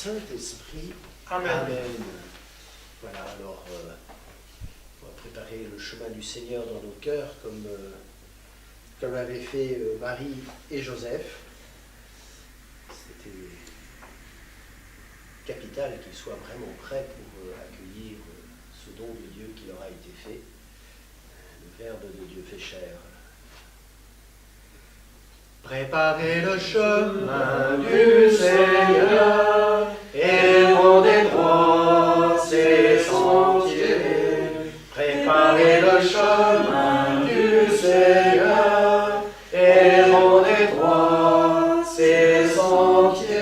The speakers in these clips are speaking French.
Saint-Esprit. Amen. Amen. Voilà, alors on va préparer le chemin du Seigneur dans nos cœurs comme avaient fait Marie et Joseph. C'était capital qu'ils soient vraiment prêts pour accueillir ce don de Dieu qui leur a été fait. Le Verbe de Dieu fait chair. Préparez le chemin du Seigneur et rendez droit ses sentiers. Préparez le chemin du Seigneur et rendez droit ses sentiers.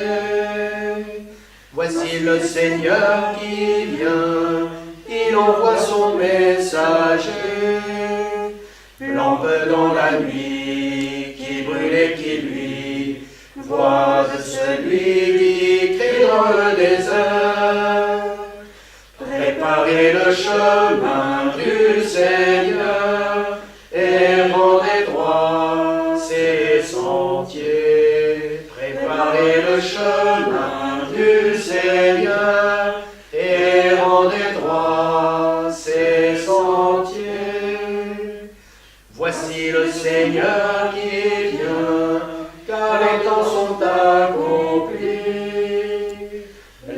Voici le Seigneur qui vient, il envoie son messager. Lampe dans la nuit, qui brûle et qui luit, voix de celui qui crie dans le désert. Préparez le chemin du Seigneur et rendez droit ses sentiers. Préparez le chemin du Seigneur et rendez droit ses sentiers. Voici le Seigneur qui vient, car les temps sont accomplis.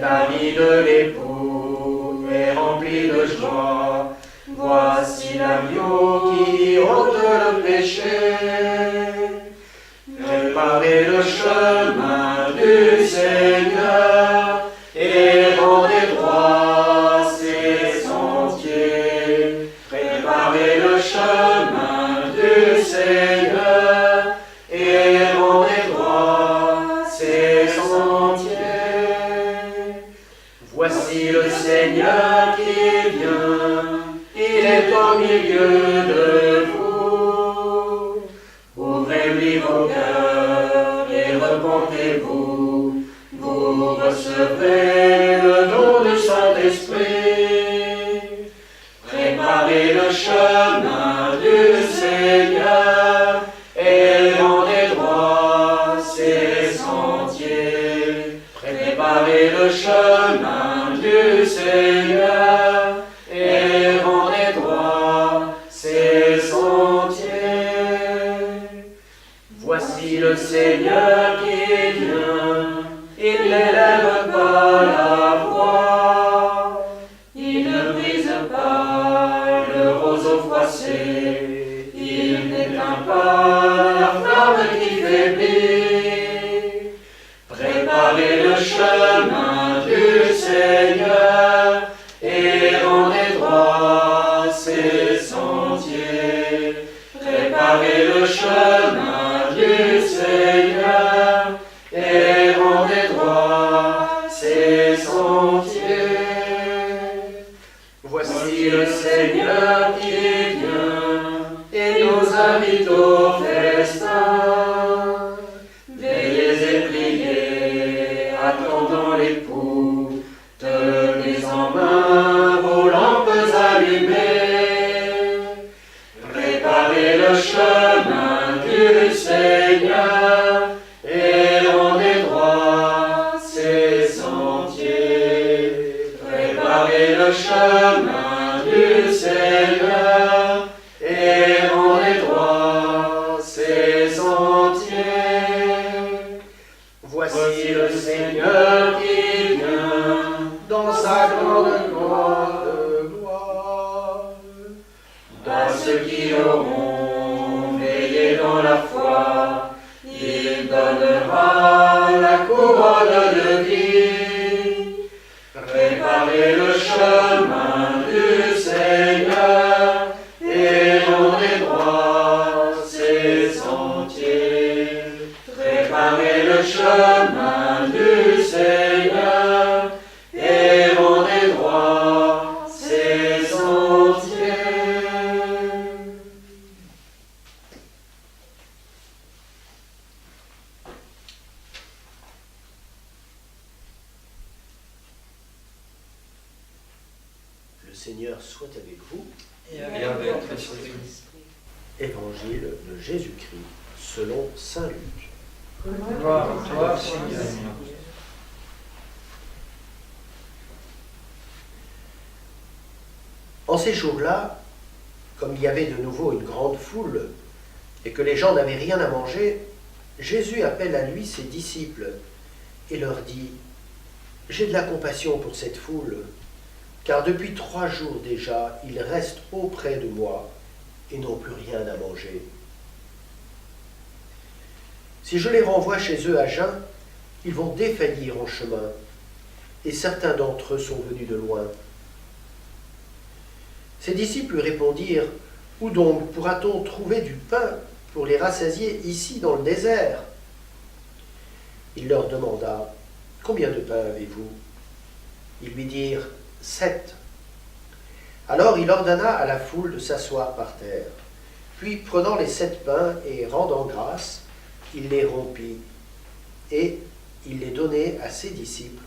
La vie de l'époux est remplie de joie. Voici l'agneau qui ôte le péché. Préparez le chemin du Seigneur et rendez droit ses sentiers. Préparez le chemin du Seigneur et rendez droit ses sentiers. Voici le Seigneur qui vient, il est au milieu de vous. Ouvrez-lui vos cœurs et repentez-vous, vous recevrez le don du Saint-Esprit. Préparez le chemin du Seigneur et rendez droit ses sentiers. Préparez le chemin du Seigneur et rendez droit ses sentiers. Voici le Seigneur qui vient, il n'élève pas la voix, il ne brise pas le roseau froissé, il n'éteint pas la flamme qui faiblit. Préparez le chemin du Seigneur et rendez droit ses sentiers. Préparez le chemin du Seigneur et rendez droit ses sentiers. Voici le Seigneur qui vient et nous invite au festin. Veillez et priez, attendant l'époux, tenez en main vos lampes allumées. Préparez le chemin du Seigneur et rendez droit ses sentiers. Préparez le chemin du Seigneur et rendez droit ses sentiers. Voici le Seigneur qui vient dans sa grande gloire. À ceux qui auront veillé dans la foi, il donnera la couronne de vie. Préparez le chemin du Seigneur et rendez droit ses sentiers. Préparez le chemin du Seigneur et rendez droit ses sentiers. Le Seigneur soit avec vous. Et avec votre esprit. Évangile de Jésus-Christ selon saint Luc. Gloire à toi, Seigneur. En ces jours-là, comme il y avait de nouveau une grande foule et que les gens n'avaient rien à manger, Jésus appelle à lui ses disciples et leur dit « J'ai de la compassion pour cette foule, car depuis 3 jours déjà, ils restent auprès de moi et n'ont plus rien à manger. Si je les renvoie chez eux à jeun, ils vont défaillir en chemin, et certains d'entre eux sont venus de loin. » Ses disciples lui répondirent « Où donc pourra-t-on trouver du pain pour les rassasier ici dans le désert ?» Il leur demanda « Combien de pain avez-vous » Ils lui dirent « 7. » Alors il ordonna à la foule de s'asseoir par terre. Puis, prenant les 7 pains et rendant grâce, il les rompit et il les donnait à ses disciples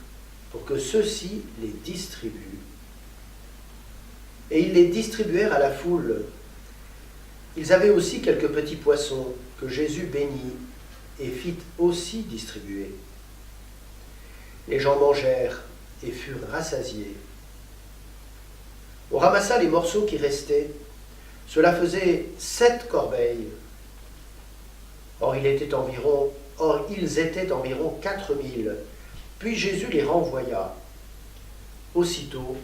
pour que ceux-ci les distribuent. Et ils les distribuèrent à la foule. Ils avaient aussi quelques petits poissons que Jésus bénit et fit aussi distribuer. Les gens mangèrent et furent rassasiés. On ramassa les morceaux qui restaient. Cela faisait 7 corbeilles. Or, ils étaient environ 4000. Puis Jésus les renvoya. Aussitôt,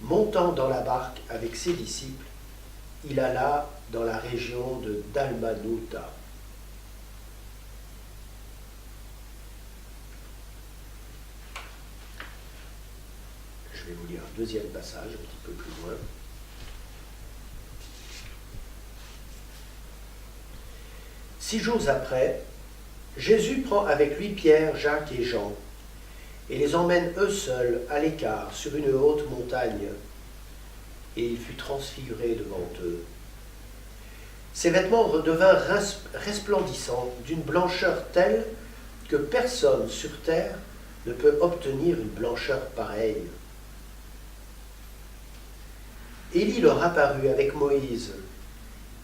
montant dans la barque avec ses disciples, il alla dans la région de Dalmanutha. Je vais vous lire un deuxième passage, un petit peu plus loin. 6 jours après, Jésus prend avec lui Pierre, Jacques et Jean, et les emmène eux seuls à l'écart sur une haute montagne, et il fut transfiguré devant eux. Ses vêtements redevinrent resplendissants d'une blancheur telle que personne sur terre ne peut obtenir une blancheur pareille. Élie leur apparut avec Moïse,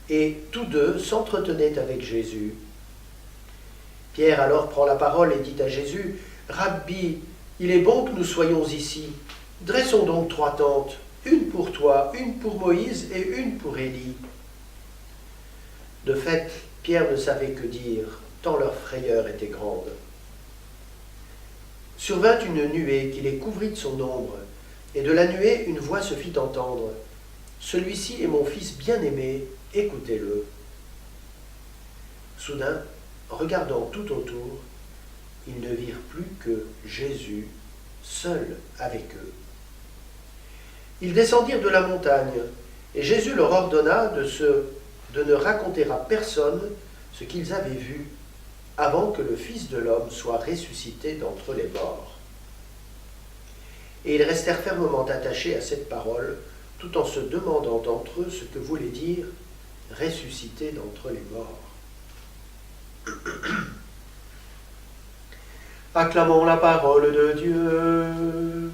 et tous deux s'entretenaient avec Jésus. Pierre alors prend la parole et dit à Jésus, « Rabbi, il est bon que nous soyons ici. Dressons donc 3 tentes, une pour toi, une pour Moïse et une pour Élie. » De fait, Pierre ne savait que dire, tant leur frayeur était grande. Survint une nuée qui les couvrit de son ombre, et de la nuée une voix se fit entendre. « Celui-ci est mon fils bien-aimé, écoutez-le. » Soudain, regardant tout autour, ils ne virent plus que Jésus, seul avec eux. Ils descendirent de la montagne, et Jésus leur ordonna de ne raconter à personne ce qu'ils avaient vu avant que le Fils de l'homme soit ressuscité d'entre les morts. Et ils restèrent fermement attachés à cette parole, tout en se demandant entre eux ce que voulait dire « ressuscité d'entre les morts ». Acclamons la parole de Dieu.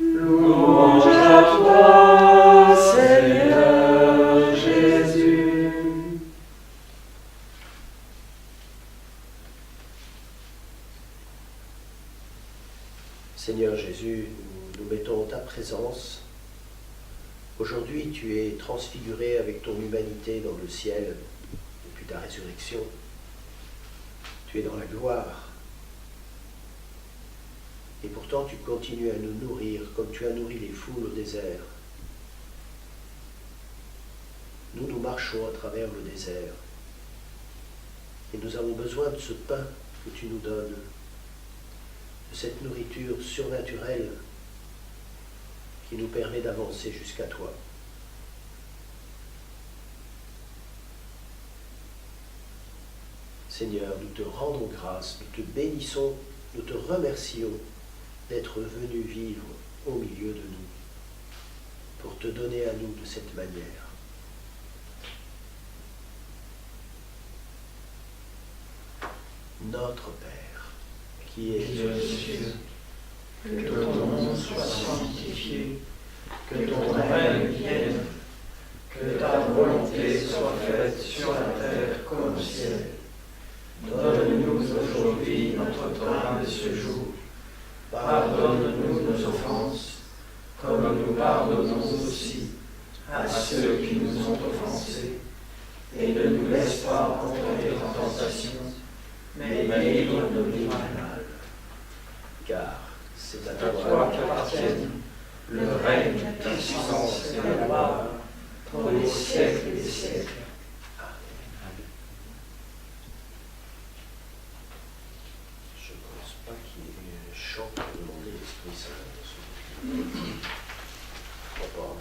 Louange à toi, Seigneur Jésus. Seigneur Jésus, nous nous mettons en ta présence. Aujourd'hui, tu es transfiguré avec ton humanité dans le ciel depuis ta résurrection. Tu es dans la gloire. Et pourtant, tu continues à nous nourrir comme tu as nourri les foules au désert. Nous marchons à travers le désert. Et nous avons besoin de ce pain que tu nous donnes, de cette nourriture surnaturelle qui nous permet d'avancer jusqu'à toi. Seigneur, nous te rendons grâce, nous te bénissons, nous te remercions d'être venu vivre au milieu de nous, pour te donner à nous de cette manière. Notre Père, qui es aux cieux, que ton nom soit sanctifié, que ton règne vienne, que ta volonté soit faite sur la terre comme au ciel. Donne-nous aujourd'hui notre pain de ce jour. Pardonne-nous nos offenses, comme nous pardonnons aussi délivre-nous du mal. Car c'est à À toi toi qu'appartiennent le règne, la puissance et la gloire, pour les siècles des siècles. Je ne pense pas qu'il y ait un chant pour demander l'Esprit Saint. Je ne crois pas.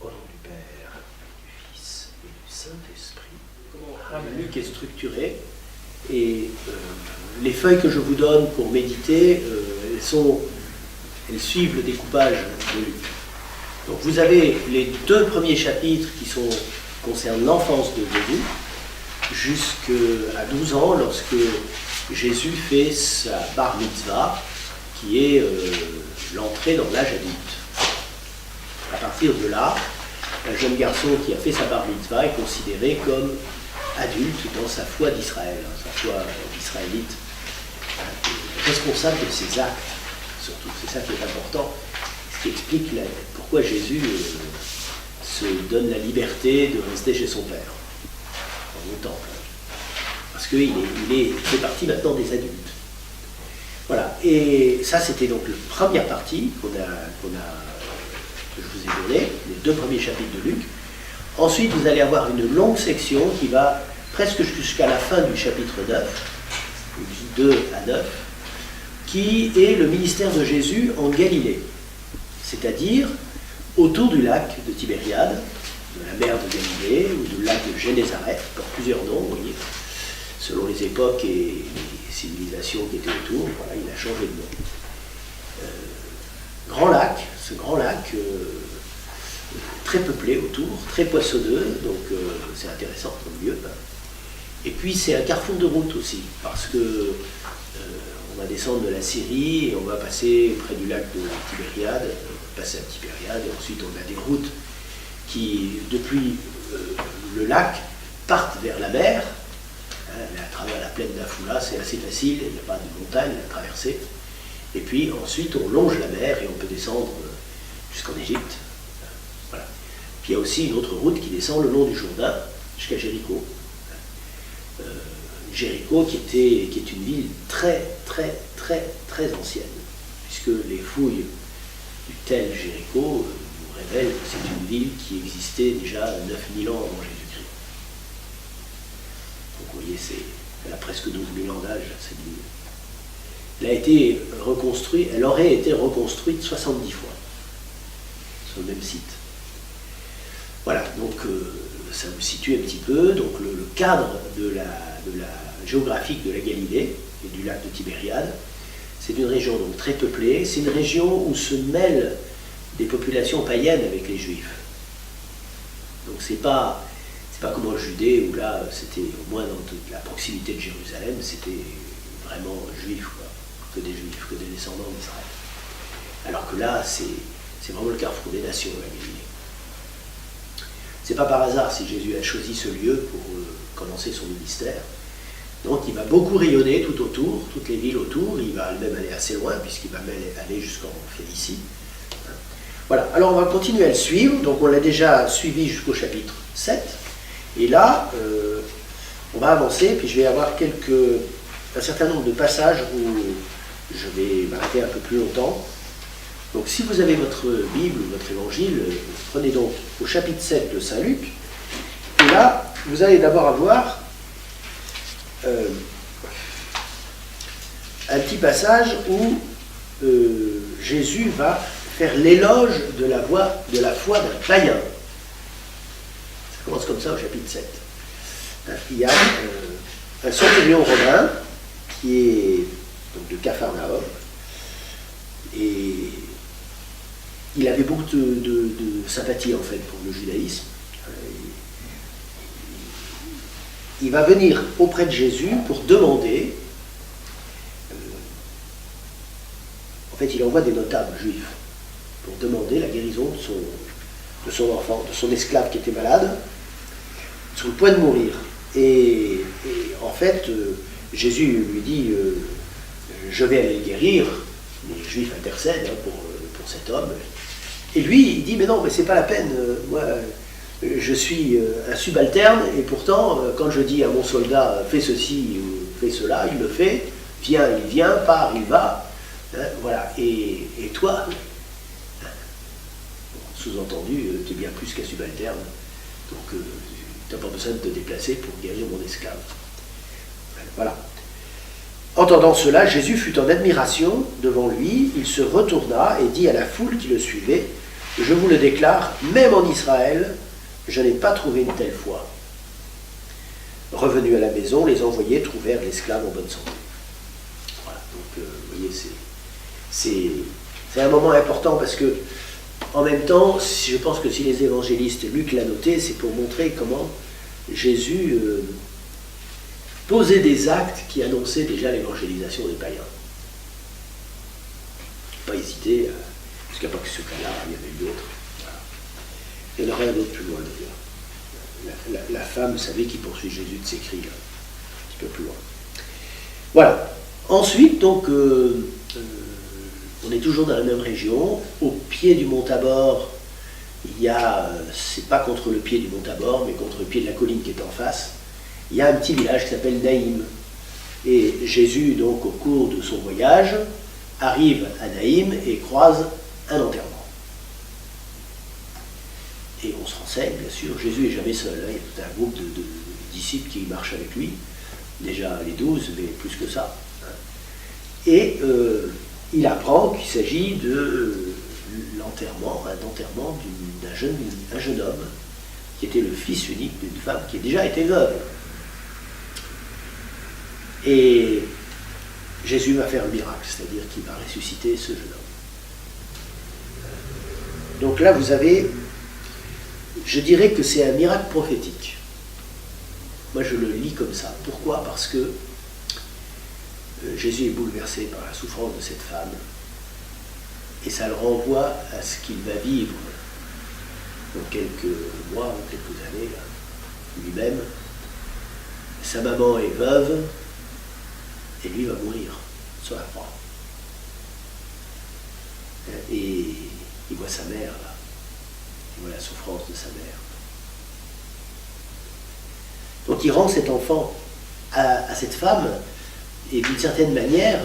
Au nom du Père, du Fils et du Saint-Esprit. Luc est structuré et les feuilles que je vous donne pour méditer, elles suivent le découpage de Luc. Donc vous avez les 2 premiers chapitres qui concernent l'enfance de Jésus, jusqu'à 12 ans, lorsque Jésus fait sa bar mitzvah, qui est l'entrée dans l'âge adulte. À partir de là, un jeune garçon qui a fait sa bar mitzvah est considéré comme adulte dans sa foi d'Israël, sa foi d'israélite, responsable de ses actes, surtout, c'est ça qui est important, ce qui explique pourquoi Jésus se donne la liberté de rester chez son Père, dans le temple, parce qu'il fait partie maintenant des adultes. Voilà, et ça c'était donc la première partie que je vous ai donnée, les 2 premiers chapitres de Luc. Ensuite, vous allez avoir une longue section qui va presque jusqu'à la fin du chapitre 9, du 2 à 9, qui est le ministère de Jésus en Galilée, c'est-à-dire autour du lac de Tibériade, de la mer de Galilée ou du lac de Génézareth, pour plusieurs noms, vous voyez, selon les époques et les civilisations qui étaient autour. Voilà, il a changé de nom. Grand lac, ce grand lac très peuplé autour, très poissonneux, donc c'est intéressant comme lieu. Et puis c'est un carrefour de route aussi, parce que on va descendre de la Syrie et on va passer près du lac de Tibériade, passer à Tibériade, et ensuite on a des routes qui, depuis le lac, partent vers la mer, à travers la plaine d'Afoula, c'est assez facile, il n'y a pas de montagne à traverser. Et puis ensuite on longe la mer et on peut descendre jusqu'en Égypte. Voilà. Puis il y a aussi une autre route qui descend le long du Jourdain jusqu'à Jéricho. Jéricho qui est une ville très ancienne, puisque les fouilles du tel Jéricho nous révèlent que c'est une ville qui existait déjà 9000 ans avant Jésus-Christ. Donc vous voyez, elle a presque 12 000 ans d'âge, cette ville. Elle a été reconstruite, elle aurait été reconstruite 70 fois sur le même site. Voilà, donc ça vous situe un petit peu donc le cadre de la géographique de la Galilée et du lac de Tibériade. C'est une région donc très peuplée, c'est une région où se mêlent des populations païennes avec les Juifs. Donc c'est pas comme en Judée où là c'était au moins dans toute la proximité de Jérusalem, c'était vraiment juif, quoi. Que des Juifs, que des descendants d'Israël. Alors que là, c'est vraiment le carrefour des nations, la Galilée. C'est pas par hasard si Jésus a choisi ce lieu pour commencer son ministère. Donc il va beaucoup rayonner tout autour, toutes les villes autour, il va même aller assez loin, puisqu'il va même aller jusqu'en Phénicie. Voilà, alors on va continuer à le suivre, donc on l'a déjà suivi jusqu'au chapitre 7, et là, on va avancer, puis je vais avoir un certain nombre de passages où je vais m'arrêter un peu plus longtemps. Donc si vous avez votre Bible ou votre Évangile, prenez donc au chapitre 7 de Saint Luc, et là, vous allez d'abord avoir un petit passage où Jésus va faire l'éloge de la foi d'un païen. Ça commence comme ça au chapitre 7. Il y a un centurion romain qui est donc de Capharnaüm, et il avait beaucoup de sympathie en fait pour le judaïsme. Il va venir auprès de Jésus pour demander, en fait il envoie des notables juifs pour demander la guérison de son enfant, de son esclave qui était malade, sur le point de mourir. Et en fait, Jésus lui dit, je vais aller le guérir, mais Juif intercède pour cet homme. Et lui, il dit, mais non, mais c'est pas la peine, moi, je suis un subalterne, et pourtant, quand je dis à mon soldat, fais ceci ou fais cela, il le fait, viens, il vient, part, il va, hein, voilà. Et toi, sous-entendu, tu es bien plus qu'un subalterne, donc tu n'as pas besoin de te déplacer pour guérir mon esclave. Voilà. Entendant cela, Jésus fut en admiration devant lui, il se retourna et dit à la foule qui le suivait, « Je vous le déclare, même en Israël, je n'ai pas trouvé une telle foi. » Revenus à la maison, les envoyés trouvèrent l'esclave en bonne santé. Voilà, donc vous voyez, c'est un moment important parce que, en même temps, je pense que si les évangélistes, Luc l'a noté, c'est pour montrer comment Jésus posait des actes qui annonçaient déjà l'évangélisation des païens. Pas hésiter, parce qu'il n'y a pas que ce cas-là, il y en a eu d'autres. Voilà. Il y en aurait un autre plus loin d'ailleurs. La femme, vous savez, qui poursuit Jésus de ses cris, là, un petit peu plus loin. Voilà. Ensuite, donc, on est toujours dans la même région. Au pied du mont Tabor, il y a, c'est pas contre le pied du mont Tabor, mais contre le pied de la colline qui est en face, il y a un petit village qui s'appelle Naïm. Et Jésus, donc, au cours de son voyage, arrive à Naïm et croise un enterrement. Et on se renseigne, bien sûr, Jésus n'est jamais seul, hein. Il y a un groupe de disciples qui marchent avec lui, déjà les 12, mais plus que ça. Et il apprend qu'il s'agit de l'enterrement, d'un jeune homme qui était le fils unique d'une femme qui a déjà été veuve. Et Jésus va faire le miracle, c'est-à-dire qu'il va ressusciter ce jeune homme. Donc là, vous avez, je dirais que c'est un miracle prophétique. Moi, je le lis comme ça. Pourquoi ? Parce que Jésus est bouleversé par la souffrance de cette femme et ça le renvoie à ce qu'il va vivre dans quelques mois ou quelques années là, lui-même. Sa maman est veuve et lui va mourir sur la croix. Et il voit sa mère là, il voit la souffrance de sa mère. Donc il rend cet enfant à cette femme. Et d'une certaine manière,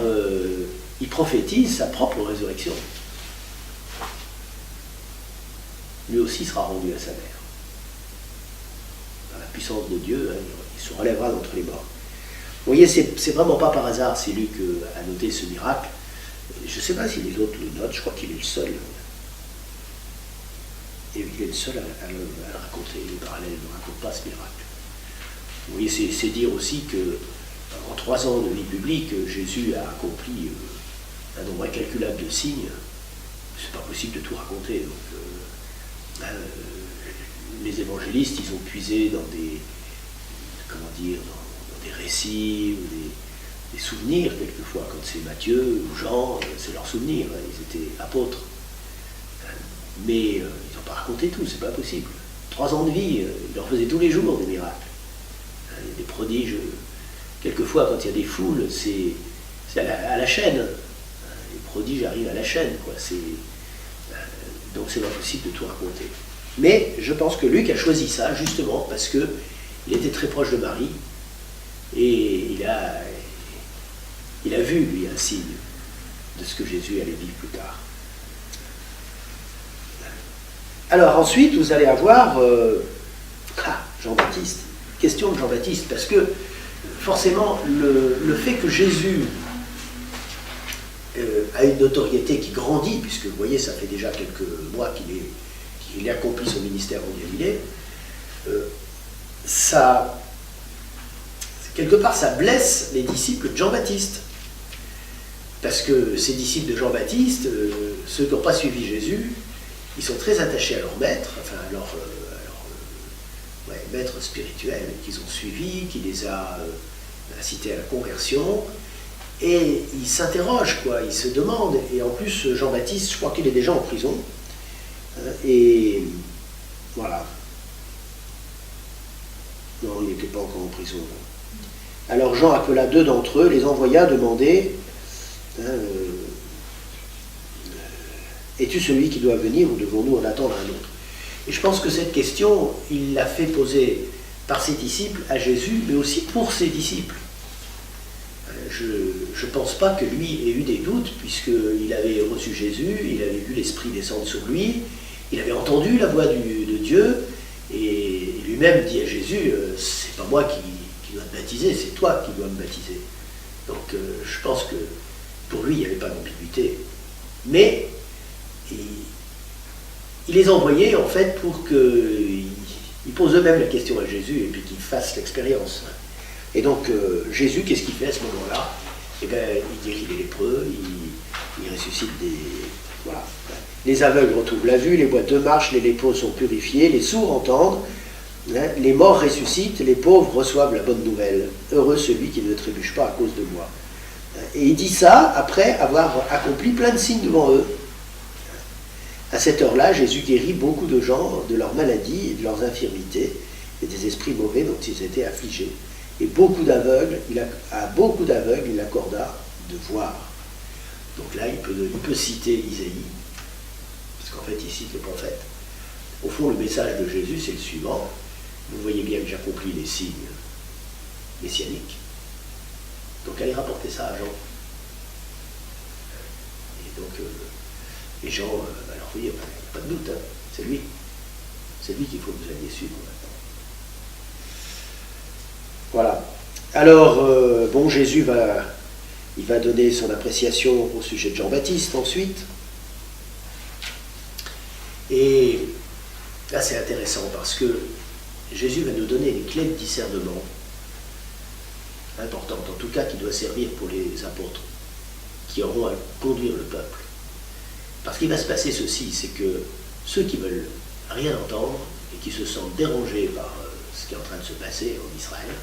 il prophétise sa propre résurrection. Lui aussi sera rendu à sa mère. Dans la puissance de Dieu, hein, il se relèvera d'entre les morts. Vous voyez, c'est vraiment pas par hasard si Luc a noté ce miracle. Je ne sais pas si les autres le notent, je crois qu'il est le seul. Et il est le seul à le raconter. Les parallèles ne racontent pas ce miracle. Vous voyez, c'est dire aussi que en 3 ans de vie publique, Jésus a accompli un nombre incalculable de signes. C'est pas possible de tout raconter. Donc, les évangélistes, ils ont puisé dans des, dans des récits ou des souvenirs quelquefois. Quand c'est Matthieu ou Jean, c'est leurs souvenirs. Hein, ils étaient apôtres. Mais ils n'ont pas raconté tout, c'est pas possible. 3 ans de vie, ils leur faisaient tous les jours des miracles. Il y a des prodiges. Quelquefois, quand il y a des foules, c'est à la chaîne. Les prodiges arrivent à la chaîne, quoi. Donc c'est pas possible de tout raconter. Mais je pense que Luc a choisi ça justement parce qu'il était très proche de Marie et il a vu, lui, un signe de ce que Jésus allait vivre plus tard. Alors ensuite, vous allez avoir Jean-Baptiste. Question de Jean-Baptiste, parce que forcément, le fait que Jésus a une notoriété qui grandit, puisque vous voyez, ça fait déjà quelques mois qu'il accomplit son ministère en Galilée, quelque part, ça blesse les disciples de Jean-Baptiste. Parce que ces disciples de Jean-Baptiste, ceux qui n'ont pas suivi Jésus, ils sont très attachés à leur maître, enfin à leur maître spirituel qu'ils ont suivi, qui les a incités à la conversion, et ils s'interrogent, quoi, ils se demandent, et en plus Jean-Baptiste, je crois qu'il est déjà en prison, et voilà. Non, il n'était pas encore en prison. Alors Jean appela 2 d'entre eux, les envoya demander es-tu celui qui doit venir ou devons-nous en attendre un autre? Et je pense que cette question, il l'a fait poser par ses disciples à Jésus, mais aussi pour ses disciples. Je ne pense pas que lui ait eu des doutes, puisqu'il avait reçu Jésus, il avait vu l'Esprit descendre sur lui, il avait entendu la voix de Dieu, et lui-même dit à Jésus, c'est pas moi qui dois te baptiser, c'est toi qui dois me baptiser. Donc je pense que pour lui, il n'y avait pas d'ambiguïté. Mais il les envoyait en fait pour qu'ils posent eux-mêmes la question à Jésus et puis qu'ils fassent l'expérience. Et donc Jésus, qu'est-ce qu'il fait à ce moment-là? Eh bien, il guérit les lépreux, il ressuscite des... Voilà. Les aveugles retrouvent la vue, les boiteux marchent, les lépreux sont purifiés, les sourds entendent, les morts ressuscitent, les pauvres reçoivent la bonne nouvelle. Heureux celui qui ne trébuche pas à cause de moi. Et il dit ça après avoir accompli plein de signes devant eux. À cette heure-là, Jésus guérit beaucoup de gens de leurs maladies et de leurs infirmités et des esprits mauvais dont ils étaient affligés. Et à beaucoup d'aveugles, il accorda de voir. Donc là, il peut citer Isaïe, parce qu'en fait, il cite le prophète. Au fond, le message de Jésus, c'est le suivant. Vous voyez bien que j'accomplis les signes messianiques. Donc allez rapporter ça à Jean. Et donc, les gens, alors oui, pas de doute, hein, c'est lui. C'est lui qu'il faut que vous alliez suivre maintenant. Voilà. Alors, bon, Jésus il va donner son appréciation au sujet de Jean-Baptiste ensuite. Et là, c'est intéressant parce que Jésus va nous donner une clé de discernement importante, en tout cas qui doit servir pour les apôtres, qui auront à conduire le peuple. Parce qu'il va se passer ceci, c'est que ceux qui veulent rien entendre et qui se sentent dérangés par ce qui est en train de se passer en Israël,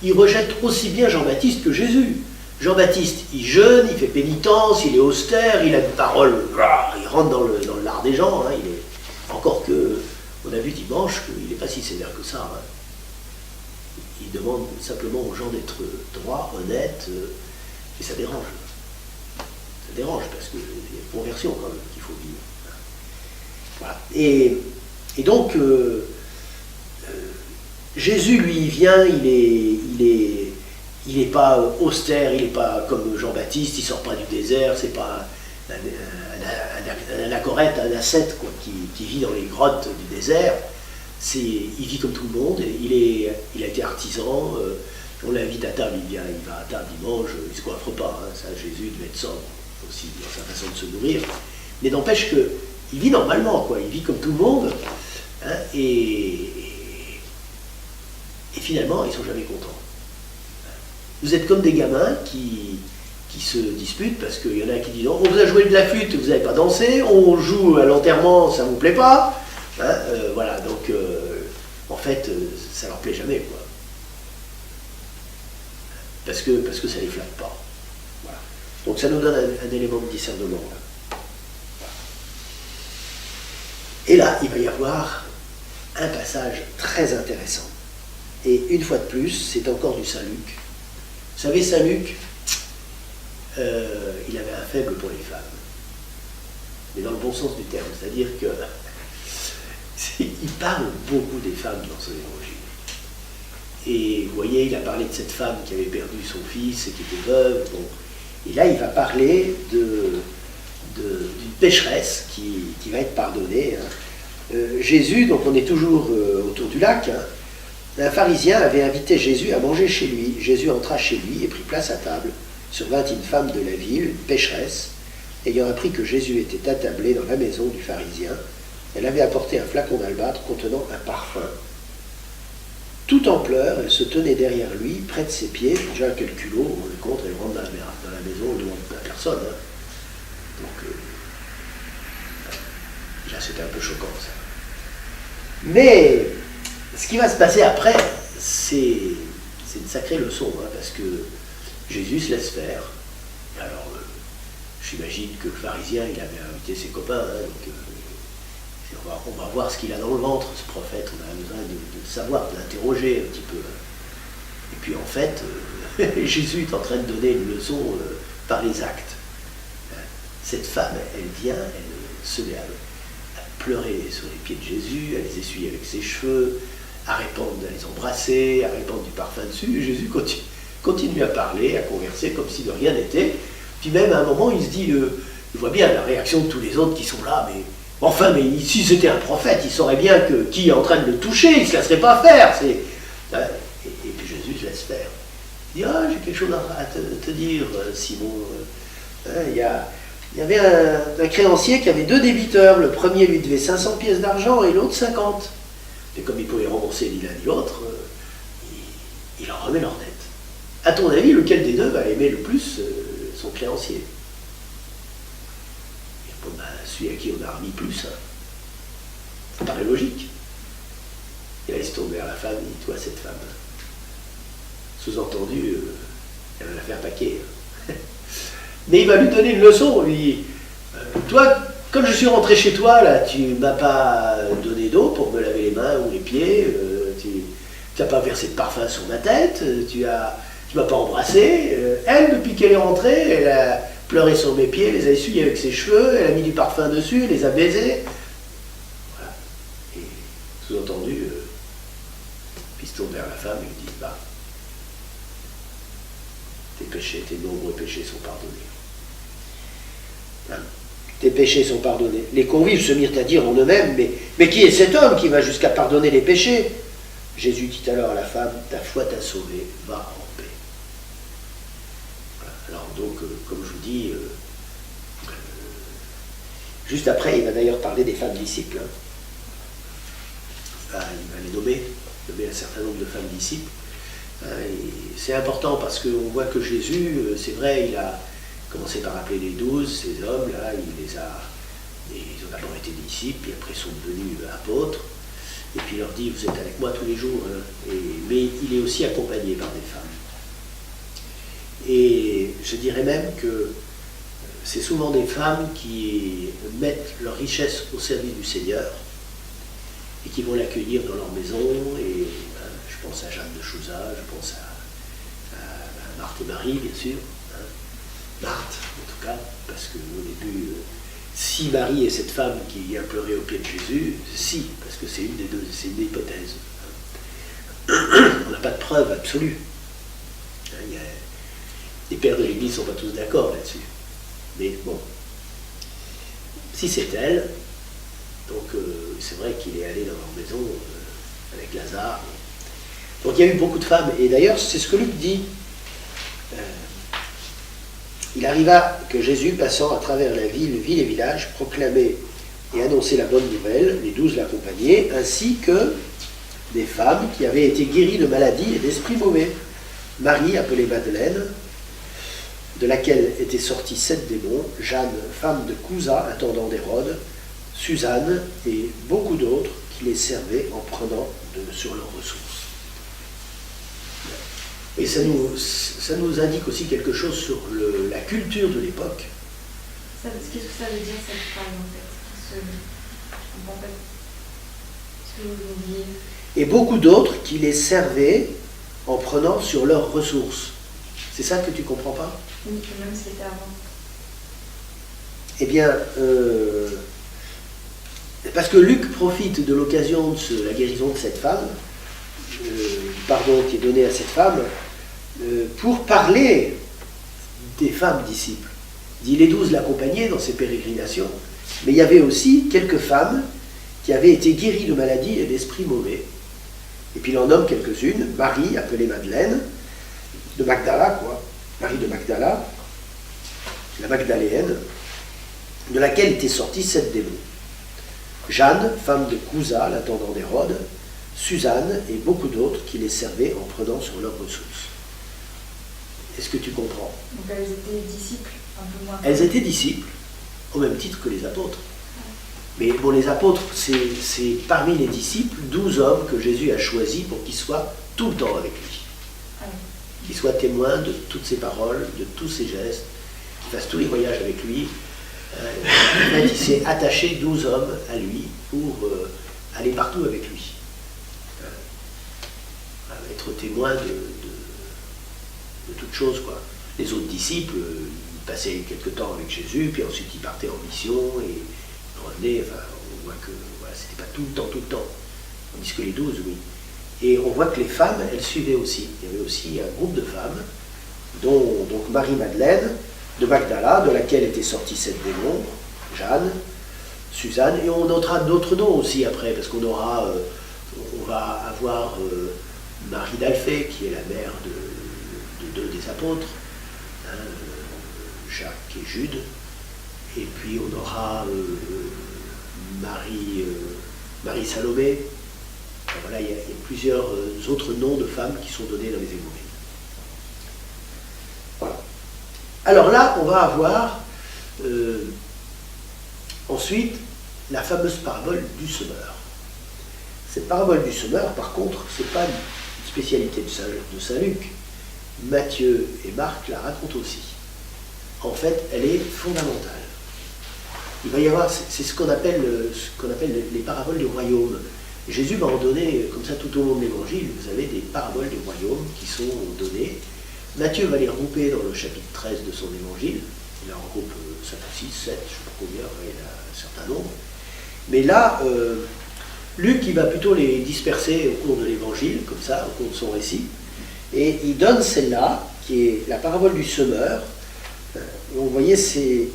ils rejettent aussi bien Jean-Baptiste que Jésus. Jean-Baptiste, il jeûne, il fait pénitence, il est austère, il a une parole, il rentre dans l'art des gens, hein, encore que, on a vu dimanche qu'il n'est pas si sévère que ça. Hein. Il demande simplement aux gens d'être droits, honnêtes, et ça dérange. Ça dérange parce qu'il y a une conversion quand même qu'il faut vivre. Voilà. Et donc, Jésus, lui, il vient, il n'est pas austère, il n'est pas comme Jean-Baptiste, il ne sort pas du désert, c'est pas un anachorète, un ascète quoi, qui vit dans les grottes du désert. Il vit comme tout le monde, il a été artisan, on l'invite à table, il va à table, il mange, il ne se coiffre pas, hein, ça Jésus devait être sobre aussi dans sa façon de se nourrir, mais n'empêche qu'il vit normalement, quoi, il vit comme tout le monde, hein, et finalement ils ne sont jamais contents. Vous êtes comme des gamins qui se disputent parce qu'il y en a qui disent on vous a joué de la flûte, vous n'avez pas dansé, on joue à l'enterrement, ça ne vous plaît pas. Hein, voilà, donc en fait, ça leur plaît jamais, quoi. Parce que ça les flatte pas. Voilà. Donc ça nous donne un élément de discernement. Là. Voilà. Et là, il va y avoir un passage très intéressant. Et une fois de plus, c'est encore du Saint Luc. Vous savez, Saint Luc, il avait un faible pour les femmes. Mais dans le bon sens du terme, c'est-à-dire que il parle beaucoup des femmes dans son évangile. Et vous voyez, il a parlé de cette femme qui avait perdu son fils et qui était veuve. Bon. Et là, il va parler d'une pécheresse qui va être pardonnée. Hein. Jésus, donc on est toujours autour du lac, hein. Un pharisien avait invité Jésus à manger chez lui. Jésus entra chez lui et prit place à table. Survint une femme de la ville, une pécheresse, ayant appris que Jésus était attablé dans la maison du pharisien. Elle avait apporté un flacon d'albâtre contenant un parfum. Tout en pleurs, elle se tenait derrière lui, près de ses pieds. Déjà, quel culot, on le compte, elle rentre dans la maison, elle ne demande à personne. Hein. Donc, déjà, c'était un peu choquant, ça. Mais, ce qui va se passer après, c'est une sacrée leçon, hein, parce que Jésus se laisse faire. Alors, j'imagine que le pharisien, il avait invité ses copains, hein, donc... On va voir ce qu'il a dans le ventre, ce prophète, on a besoin de savoir, de l'interroger un petit peu. Et puis en fait, Jésus est en train de donner une leçon par les actes. cette femme, elle vient, elle se met à pleurer sur les pieds de Jésus, à les essuyer avec ses cheveux, à les embrasser, à répandre du parfum dessus. Et Jésus continue à parler, à converser comme si de rien n'était. Puis même à un moment, il se dit, il voit bien la réaction de tous les autres qui sont là, mais enfin, mais si c'était un prophète, il saurait bien que qui est en train de le toucher, il ne se laisserait pas faire. Et puis Jésus se laisse faire. Il dit, j'ai quelque chose à te dire, Simon. Il y avait un créancier qui avait 2 débiteurs. Le premier lui devait 500 pièces d'argent et l'autre 50. Et comme il pouvait rembourser ni l'un ni l'autre, il leur remet leur dette. À ton avis, lequel des deux va aimer le plus son créancier? Celui à qui on a remis plus. Ça paraît logique. Et là, il se tourne vers la femme, il dit, toi, cette femme, sous-entendu, elle va la faire paquer. Mais il va lui donner une leçon, lui dit, toi, comme je suis rentré chez toi, là, tu ne m'as pas donné d'eau pour me laver les mains ou les pieds, tu n'as pas versé de parfum sur ma tête, tu m'as pas embrassé. Elle, depuis qu'elle est rentrée, elle a pleuré sur mes pieds, les a essuyés avec ses cheveux, elle a mis du parfum dessus, les a baisés. Voilà. Et sous-entendu, puis il se tourne vers la femme et lui dit, tes péchés, tes nombreux péchés sont pardonnés. Hein? Tes péchés sont pardonnés. Les convives se mirent à dire en eux-mêmes, mais qui est cet homme qui va jusqu'à pardonner les péchés? Jésus dit alors à la femme, ta foi t'a sauvée, va en paix. Voilà. Alors donc, comme je vous dis, juste après, il va d'ailleurs parler des femmes disciples. Il va les nommer un certain nombre de femmes disciples. C'est important parce qu'on voit que Jésus, c'est vrai, il a commencé par appeler les 12, ces hommes-là, ils ont d'abord été disciples, puis après sont devenus apôtres, et puis il leur dit, vous êtes avec moi tous les jours, hein. Mais il est aussi accompagné par des femmes. Et je dirais même que c'est souvent des femmes qui mettent leur richesse au service du Seigneur, et qui vont l'accueillir dans leur maison, et je pense à Jeanne de Chouza, je pense à Marthe et Marie, bien sûr. Hein. Marthe, en tout cas, parce qu'au début, si Marie est cette femme qui a pleuré aux pieds de Jésus, si, parce que c'est une des deux, c'est une hypothèse. Hein. On n'a pas de preuve absolue. Hein, les pères de l'Église ne sont pas tous d'accord là-dessus. Mais bon, si c'est elle, donc c'est vrai qu'il est allé dans leur maison avec Lazare. Donc il y a eu beaucoup de femmes, et d'ailleurs c'est ce que Luc dit. Il arriva que Jésus, passant à travers la ville et villages, proclamait et annonçait la bonne nouvelle, les 12 l'accompagnaient, ainsi que des femmes qui avaient été guéries de maladies et d'esprits mauvais. Marie, appelée Madeleine, de laquelle étaient sortis 7 démons, Jeanne, femme de Cousa, intendant d'Hérode, Suzanne et beaucoup d'autres qui les servaient en prenant sur leurs ressources. Et ça nous indique aussi quelque chose sur la culture de l'époque. Qu'est-ce que ça veut dire cette phrase en fait? Je comprends pas ce que vous disiez. Et beaucoup d'autres qui les servaient en prenant sur leurs ressources. C'est ça que tu comprends pas? Oui, même si c'était avant. Eh bien, parce que Luc profite de l'occasion de la guérison de cette femme, du pardon qui est donné à cette femme, pour parler des femmes disciples. Il dit les 12 l'accompagnaient dans ses pérégrinations, mais il y avait aussi quelques femmes qui avaient été guéries de maladies et d'esprits mauvais. Et puis il en nomme quelques-unes, Marie, appelée Madeleine, de Magdala, Marie de Magdala, la Magdaléenne, de laquelle étaient sortis 7 démons. Jeanne, femme de Cousa, l'intendant d'Hérode, Suzanne et beaucoup d'autres qui les servaient en prenant sur leurs ressources. Est-ce que tu comprends? Donc elles étaient disciples, un peu moins. Elles étaient disciples, au même titre que les apôtres. Mais bon, les apôtres, c'est parmi les disciples 12 hommes que Jésus a choisis pour qu'ils soient tout le temps avec lui. Qu'ils soient témoins de toutes ses paroles, de tous ses gestes, qu'ils fassent tous les voyages avec lui. En fait, il s'est attaché 12 hommes à lui pour aller partout avec lui. Être témoin de toutes choses, quoi. Les autres disciples, ils passait quelque temps avec Jésus, puis ensuite il partait en mission et il revenait. Enfin, on voit que voilà, c'était pas tout le temps. Tandis que les 12, oui. Et on voit que les femmes, elles suivaient aussi. Il y avait aussi un groupe de femmes, dont donc Marie-Madeleine, de Magdala, de laquelle étaient sortis 7 démons, Jeanne, Suzanne, et on notera d'autres noms aussi après, parce qu'on aura, on va avoir Marie d'Alphée, qui est la mère de 2 des apôtres, hein, Jacques et Jude, et puis on aura Marie Salomé. Enfin, voilà, il y a plusieurs autres noms de femmes qui sont donnés dans les Évangiles. Voilà. Alors là, on va avoir ensuite la fameuse parabole du semeur. Cette parabole du semeur, par contre, ce n'est pas une spécialité de Saint Luc. Matthieu et Marc la racontent aussi. En fait, elle est fondamentale. Il va y avoir, c'est ce qu'on appelle les paraboles du royaume. Jésus va en donner, comme ça tout au long de l'évangile, vous avez des paraboles du royaume qui sont données. Matthieu va les regrouper dans le chapitre 13 de son évangile. Il en regroupe 5 ou 6, 7, je ne sais pas combien, il y a un certain nombre. Mais là, Luc, il va plutôt les disperser au cours de l'évangile, comme ça, au cours de son récit. Et il donne celle-là, qui est la parabole du semeur. Vous voyez, c'est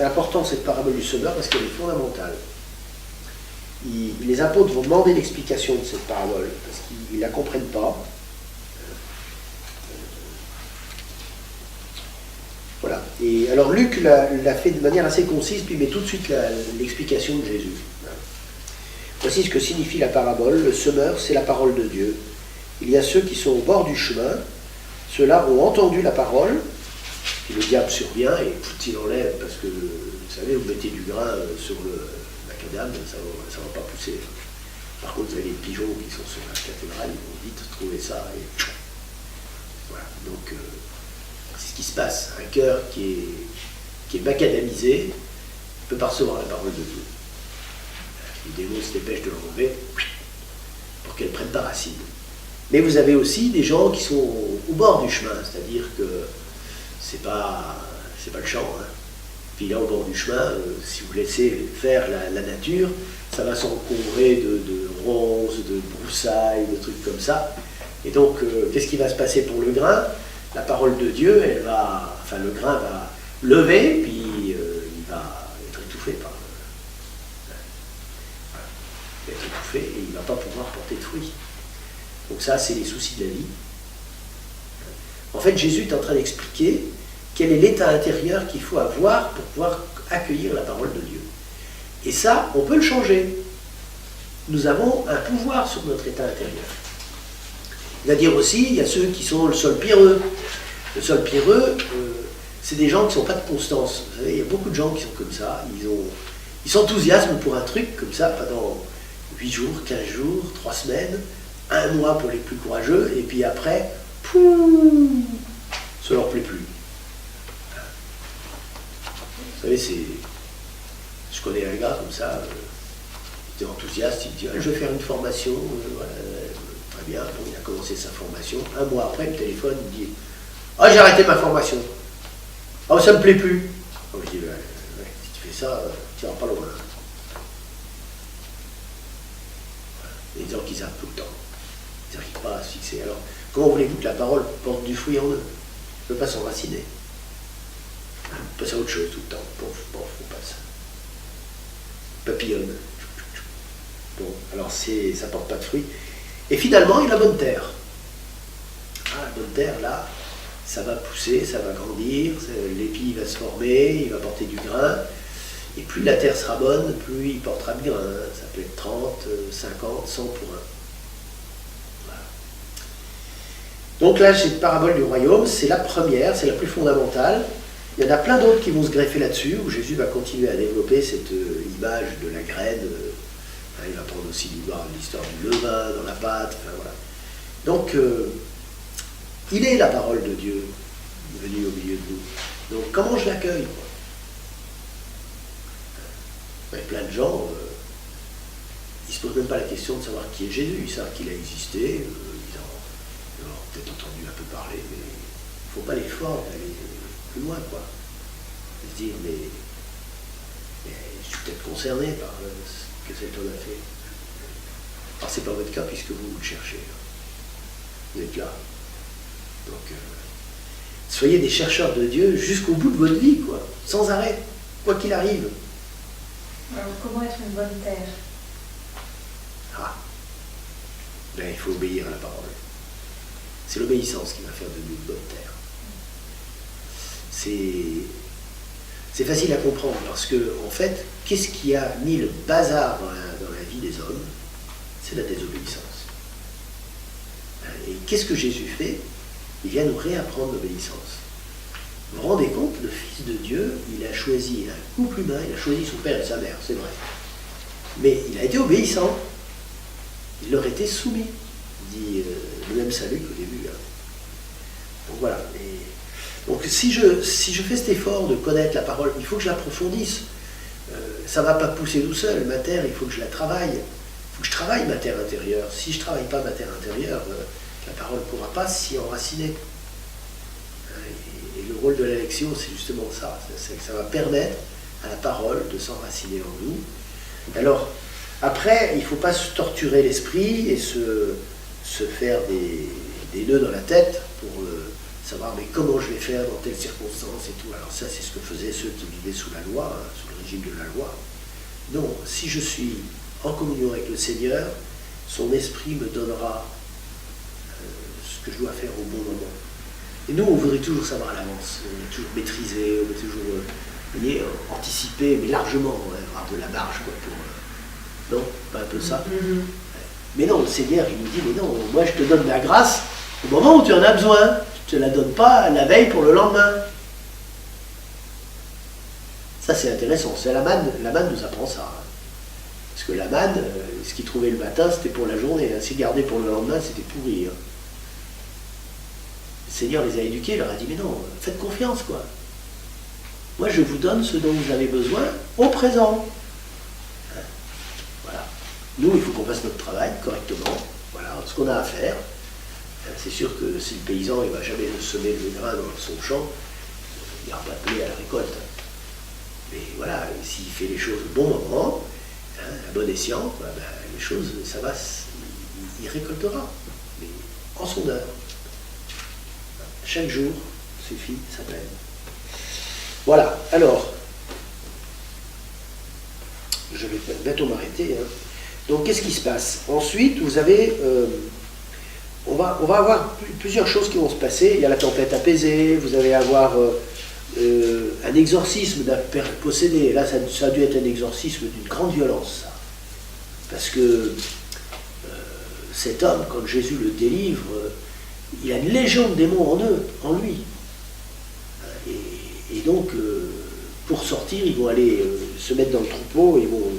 important cette parabole du semeur parce qu'elle est fondamentale. Les apôtres vont demander l'explication de cette parabole parce qu'ils ne la comprennent pas. Voilà. Et alors Luc l'a fait de manière assez concise, puis il met tout de suite l'explication de Jésus. Voici ce que signifie la parabole. Le semeur, c'est la parole de Dieu. Il y a ceux qui sont au bord du chemin. Ceux-là ont entendu la parole, puis le diable survient et il enlève, parce que, vous savez, vous mettez du grain sur le macadam, ça ne va pas pousser. Par contre, vous avez les pigeons qui sont sur la cathédrale, ils vont vite trouver ça, et voilà. Donc, c'est ce qui se passe. Un cœur qui est macadamisé ne peut pas recevoir la parole de Dieu. Les démons se dépêchent de l'enlever pour qu'elle prenne pas racine. Mais vous avez aussi des gens qui sont au bord du chemin, c'est-à-dire que c'est pas le champ. Hein. Puis là, au bord du chemin, si vous laissez faire la nature, ça va s'encombrer de ronces, de broussailles, de trucs comme ça. Et donc, qu'est-ce qui va se passer pour le grain? La parole de Dieu, le grain va lever, puis il va être étouffé par il va être étouffé et il ne va pas pouvoir porter de fruits. Donc ça, c'est les soucis de la vie. En fait, Jésus est en train d'expliquer quel est l'état intérieur qu'il faut avoir pour pouvoir accueillir la parole de Dieu. Et ça, on peut le changer. Nous avons un pouvoir sur notre état intérieur. Il va dire aussi, il y a ceux qui sont le sol pierreux. Le sol pierreux, c'est des gens qui ne sont pas de constance. Vous savez, il y a beaucoup de gens qui sont comme ça. Ils s'enthousiasment pour un truc comme ça pendant 8 jours, 15 jours, 3 semaines, 1 mois pour les plus courageux, et puis après, poum, ça ne leur plaît plus. Vous savez, je connais un gars comme ça, il était enthousiaste, il dit, je vais faire une formation, voilà, très bien, bon, il a commencé sa formation, 1 mois après, il me téléphone, il dit, j'ai arrêté ma formation, ça ne me plaît plus. Donc, je dis, si tu fais ça, tu n'iras pas loin. Les gens qui zappent tout le temps, ils n'arrivent pas à se fixer. Alors, comment voulez-vous que la parole porte du fruit en eux? Ne peut pas s'enraciner. On passe à autre chose tout le temps. On passe. Papillonne. Bon, alors ça ne porte pas de fruits. Et finalement, il y a la bonne terre. La bonne terre, là, ça va pousser, ça va grandir, l'épi va se former, il va porter du grain. Et plus la terre sera bonne, plus il portera de grain. Ça peut être 30, 50, 100 pour 1. Voilà. Donc là, cette parabole du royaume, c'est la première, c'est la plus fondamentale. Il y en a plein d'autres qui vont se greffer là-dessus, où Jésus va continuer à développer cette image de la graine. Il va prendre aussi l'histoire du levain dans la pâte. Enfin, voilà. Donc, il est la parole de Dieu venue au milieu de nous. Donc, comment je l'accueille? Plein de gens, ils ne se posent même pas la question de savoir qui est Jésus. Ils savent qu'il a existé, ils ont peut-être entendu un peu parler, mais il ne faut pas l'effort d'aller plus loin, quoi. De se dire, mais je suis peut-être concerné par ce que cet homme a fait. Alors, c'est pas votre cas puisque vous le cherchez. Vous êtes là. Donc, soyez des chercheurs de Dieu jusqu'au bout de votre vie, quoi, sans arrêt, quoi qu'il arrive. Alors, comment être une bonne terre? Ah, ben, il faut obéir à la parole. C'est l'obéissance qui va faire de nous une bonne terre. C'est facile à comprendre parce que, en fait, qu'est-ce qui a mis le bazar dans la vie des hommes? C'est la désobéissance. Et qu'est-ce que Jésus fait? Il vient nous réapprendre l'obéissance. Vous vous rendez compte, le Fils de Dieu, il a choisi un couple humain, il a choisi son père et sa mère, c'est vrai. Mais il a été obéissant. Il leur était soumis, dit le même salut qu'au début. Hein. Donc voilà. Donc si je fais cet effort de connaître la parole, il faut que je l'approfondisse. Ça ne va pas pousser tout seul. Ma terre, il faut que je la travaille. Il faut que je travaille ma terre intérieure. Si je ne travaille pas ma terre intérieure, la parole ne pourra pas s'y enraciner. Et le rôle de la lectio, c'est justement ça. C'est que ça va permettre à la parole de s'enraciner en nous. Alors, après, il ne faut pas se torturer l'esprit et se faire des nœuds dans la tête pour savoir mais comment je vais faire dans telles circonstances et tout. Alors ça, c'est ce que faisaient ceux qui vivaient sous la loi, hein, sous le régime de la loi. Non, si je suis en communion avec le Seigneur, son esprit me donnera ce que je dois faire au bon moment. Et nous, on voudrait toujours savoir à l'avance, on veut toujours maîtriser, on veut toujours anticiper, mais largement, avoir de la marge, quoi, pour... non, pas un peu ça. Mais non, le Seigneur, il nous dit, mais non, moi je te donne la grâce au moment où tu en as besoin. Je ne te la donne pas la veille pour le lendemain. Ça, c'est intéressant. C'est la manne nous apprend ça. Hein. Parce que la manne, ce qu'il trouvait le matin, c'était pour la journée. Hein. Si gardé pour le lendemain, c'était pourri. Hein. Le Seigneur les a éduqués, il leur a dit, mais non, faites confiance, quoi. Moi, je vous donne ce dont vous avez besoin au présent. Hein. Voilà. Nous, il faut qu'on fasse notre travail correctement. Voilà, ce qu'on a à faire. C'est sûr que si le paysan il ne va jamais semer le grain dans son champ, il n'y aura pas de blé à la récolte. Mais voilà, s'il fait les choses au bon moment, hein, à bon escient, ben, les choses, ça va, il récoltera. Mais en son heure. Chaque jour suffit sa peine. Voilà, alors, je vais bientôt m'arrêter. Hein. Donc, qu'est-ce qui se passe? Ensuite, vous avez... On va avoir plusieurs choses qui vont se passer. Il y a la tempête apaisée, vous allez avoir un exorcisme d'un père possédé. Et là, ça a dû être un exorcisme d'une grande violence, ça. Parce que cet homme, quand Jésus le délivre, il a une légion de démons en lui. Et donc, pour sortir, ils vont aller se mettre dans le troupeau, ils vont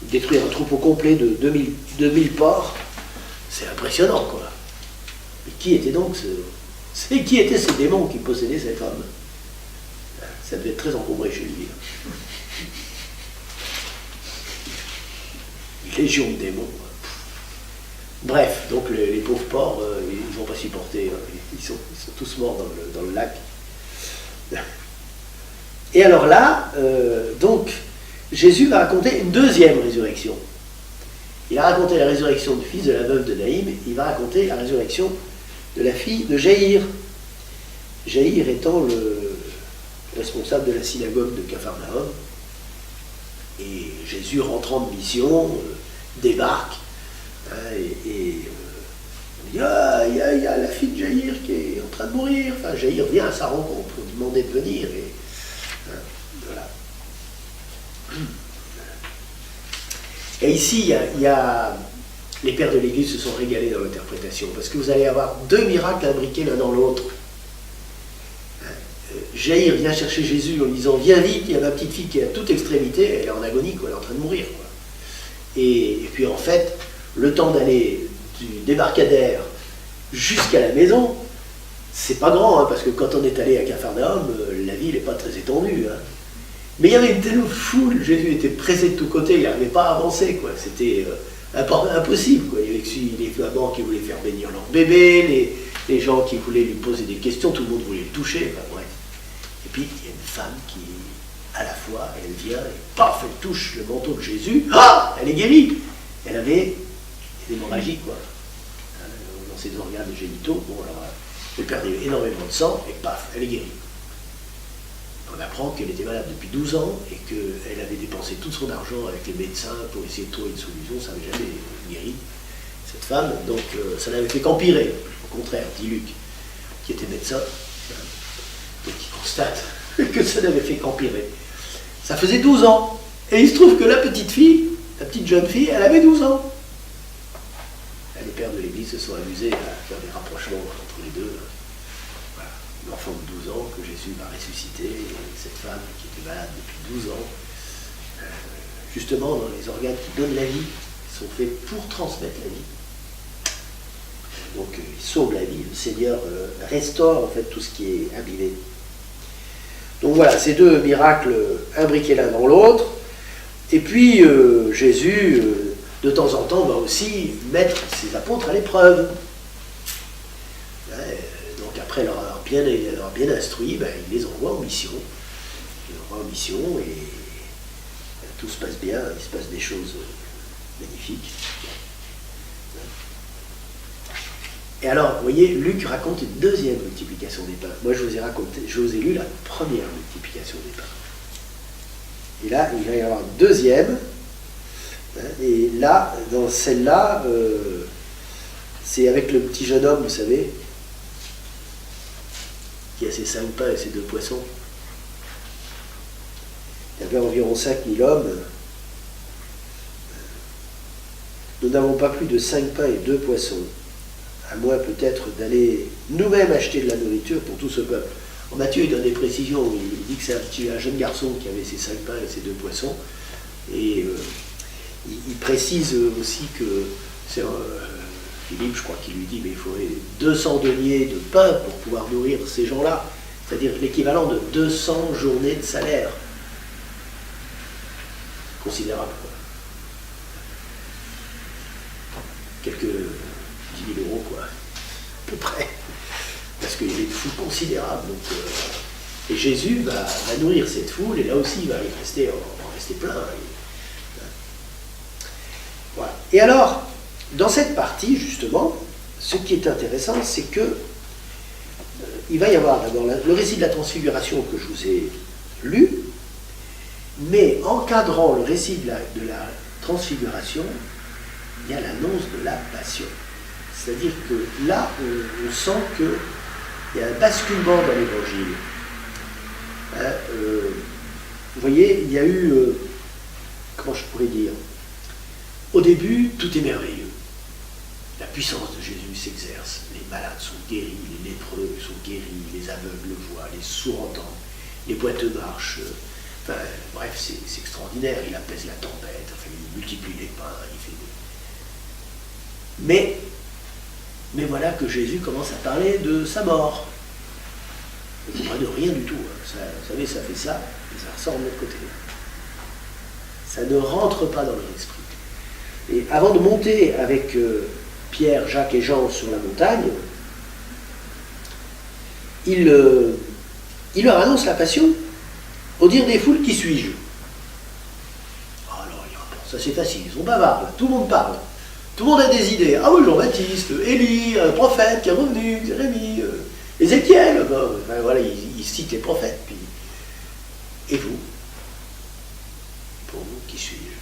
détruire un troupeau complet de 2000 porcs. C'est impressionnant, quoi. Et qui était donc qui étaient ces démons qui possédaient cet homme? Ça devait être très encombré chez lui. Une légion de démons. Bref, donc les pauvres porcs, ils ne vont pas s'y porter. Ils sont tous morts dans le lac. Et alors là, donc, Jésus va raconter une deuxième résurrection. Il a raconté la résurrection du fils de la veuve de Naïm, il va raconter la résurrection de la fille de Jaïr. Jaïr étant le responsable de la synagogue de Capharnaüm. Et Jésus, rentrant de mission, débarque, hein, et on dit, ah, il y a la fille de Jaïr qui est en train de mourir. Enfin, Jaïr vient à sa rencontre pour lui demander de venir. Et, hein, voilà. Et ici, les pères de l'Église se sont régalés dans l'interprétation, parce que vous allez avoir deux miracles imbriqués l'un dans l'autre. Jaïr vient chercher Jésus en lui disant « Viens vite, il y a ma petite fille qui est à toute extrémité, elle est en agonie, quoi, elle est en train de mourir. » Et puis en fait, le temps d'aller du débarcadère jusqu'à la maison, c'est pas grand, hein, parce que quand on est allé à Capharnaüm, la ville n'est pas très étendue. Hein. Mais il y avait une telle foule, Jésus était pressé de tous côtés, il n'arrivait pas à avancer, quoi. C'était impossible, quoi. Il y avait les mamans qui voulaient faire bénir leur bébé, les gens qui voulaient lui poser des questions, tout le monde voulait le toucher, enfin bref. Et puis il y a une femme qui, à la fois, elle vient et paf, elle touche le manteau de Jésus. Ah, elle est guérie. Elle avait une hémorragie, quoi, dans ses organes génitaux. Bon, alors, elle perdait énormément de sang et paf, elle est guérie. On apprend qu'elle était malade depuis 12 ans et qu'elle avait dépensé tout son argent avec les médecins pour essayer de trouver une solution. Ça n'avait jamais guéri, cette femme. Donc ça n'avait fait qu'empirer. Au contraire, dit Luc, qui était médecin, et qui constate que ça n'avait fait qu'empirer. Ça faisait 12 ans. Et il se trouve que la petite fille, la petite jeune fille, elle avait 12 ans. Les pères de l'Église se sont amusés à faire des rapprochements entre les deux. Voilà. L'enfant de 12 ans que Jésus va ressusciter, et cette femme qui était malade depuis 12 ans, justement dans les organes qui donnent la vie, sont faits pour transmettre la vie. Donc il sauve la vie, le Seigneur restaure en fait tout ce qui est abîmé. Donc voilà, ces deux miracles imbriqués l'un dans l'autre. Et puis Jésus, de temps en temps, va aussi mettre ses apôtres à l'épreuve. Donc après leur avoir bien instruit, il les envoie en mission. Il les envoie en mission et tout se passe bien, il se passe des choses magnifiques. Et alors, vous voyez, Luc raconte une deuxième multiplication des pains. Moi, je vous ai lu la première multiplication des pains. Et là, il va y avoir une deuxième. Et là, dans celle-là, c'est avec le petit jeune homme, vous savez, qui a ses 5 pains et ses 2 poissons. Il y avait environ 5000 hommes. Nous n'avons pas plus de 5 pains et 2 poissons. À moins peut-être d'aller nous-mêmes acheter de la nourriture pour tout ce peuple. En Matthieu, il donne des précisions. Il dit que c'est un jeune garçon qui avait ses 5 pains et ses 2 poissons. Et il précise aussi que c'est Philippe, je crois, qui lui dit mais il faudrait 200 deniers de pain pour pouvoir nourrir ces gens-là. C'est-à-dire l'équivalent de 200 journées de salaire. Considérable, quoi. Quelques 10 000 euros, quoi, à peu près, parce qu'il y avait une foule considérable. Donc, et Jésus va nourrir cette foule, et là aussi, il va en rester plein. Voilà. Et alors, dans cette partie, justement, ce qui est intéressant, c'est que il va y avoir d'abord le récit de la transfiguration que je vous ai lu, mais encadrant le récit de la transfiguration, il y a l'annonce de la passion. C'est-à-dire que là, on sent qu'il y a un basculement dans l'évangile. Vous voyez, il y a eu, comment je pourrais dire, au début, tout est merveilleux. La puissance de Jésus s'exerce, les malades sont guéris, les lépreux sont guéris, les aveugles voient, les sourds entendent, les boiteux marchent. Enfin, bref, c'est extraordinaire, il apaise la tempête, enfin, il multiplie les pains, il fait... Mais voilà que Jésus commence à parler de sa mort. Il ne parle de rien du tout. Hein. Vous savez, ça fait ça, et ça ressort de l'autre côté. Ça ne rentre pas dans leur esprit. Et avant de monter avec Pierre, Jacques et Jean sur la montagne, il leur annonce la passion. Au dire des foules, qui suis-je? Alors, ça c'est facile, ils sont bavards, là. Tout le monde parle. Tout le monde a des idées. Ah oui, Jean-Baptiste, Élie, un prophète qui est revenu, Jérémie, Ézéchiel. Ben, voilà, il cite les prophètes. Puis... Et vous? Pour vous, qui suis-je?